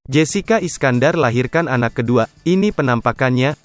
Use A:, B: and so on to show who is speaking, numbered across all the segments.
A: Jessica Iskandar lahirkan anak kedua, ini penampakannya.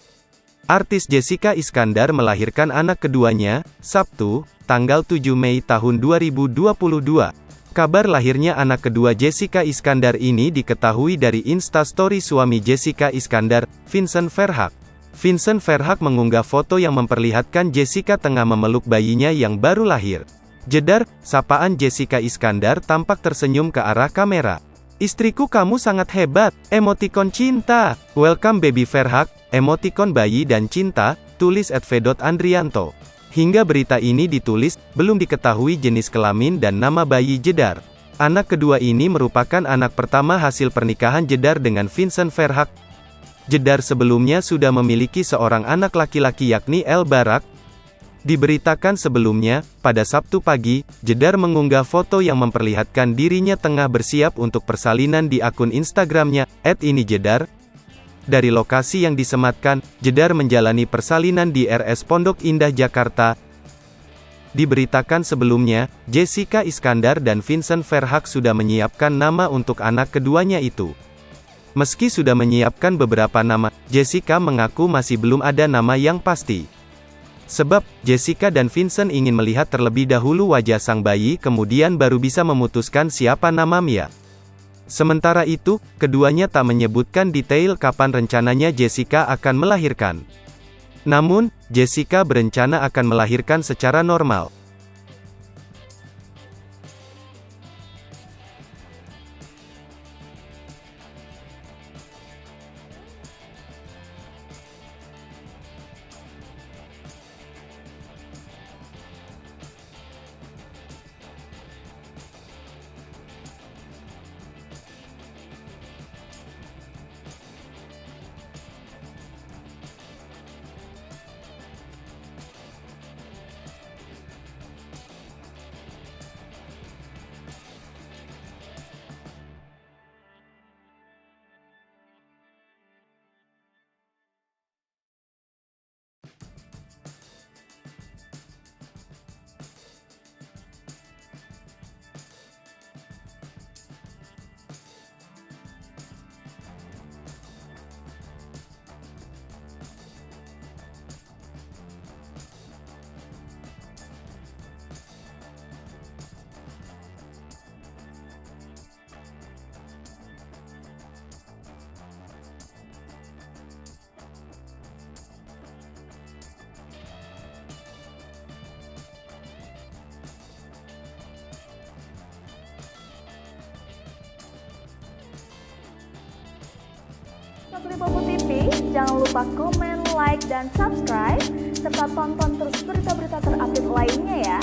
A: Artis Jessica Iskandar melahirkan anak keduanya, Sabtu, tanggal 7 Mei tahun 2022. Kabar lahirnya anak kedua Jessica Iskandar ini diketahui dari Instastory suami Jessica Iskandar, Vincent Verhaeghe. Vincent Verhaeghe mengunggah foto yang memperlihatkan Jessica tengah memeluk bayinya yang baru lahir. Jedar, sapaan Jessica Iskandar tampak tersenyum ke arah kamera. "Istriku, kamu sangat hebat," emotikon cinta. "Welcome baby Verhaeghe," emotikon bayi dan cinta, tulis @v.andrianto. Hingga berita ini ditulis, belum diketahui jenis kelamin dan nama bayi Jedar. Anak kedua ini merupakan anak pertama hasil pernikahan Jedar dengan Vincent Verhaeghe. Jedar sebelumnya sudah memiliki seorang anak laki-laki yakni El Barak. Diberitakan sebelumnya, pada Sabtu pagi, Jedar mengunggah foto yang memperlihatkan dirinya tengah bersiap untuk persalinan di akun Instagramnya, @inijedar. Dari lokasi yang disematkan, Jedar menjalani persalinan di RS Pondok Indah, Jakarta. Diberitakan sebelumnya, Jessica Iskandar dan Vincent Verhaeghe sudah menyiapkan nama untuk anak keduanya itu. Meski sudah menyiapkan beberapa nama, Jessica mengaku masih belum ada nama yang pasti. Sebab, Jessica dan Vincent ingin melihat terlebih dahulu wajah sang bayi kemudian baru bisa memutuskan siapa nama Mia. Sementara itu, keduanya tak menyebutkan detail kapan rencananya Jessica akan melahirkan. Namun, Jessica berencana akan melahirkan secara normal.
B: Sasri Popo TV, jangan lupa komen, like, dan subscribe, serta tonton terus berita-berita terupdate lainnya ya.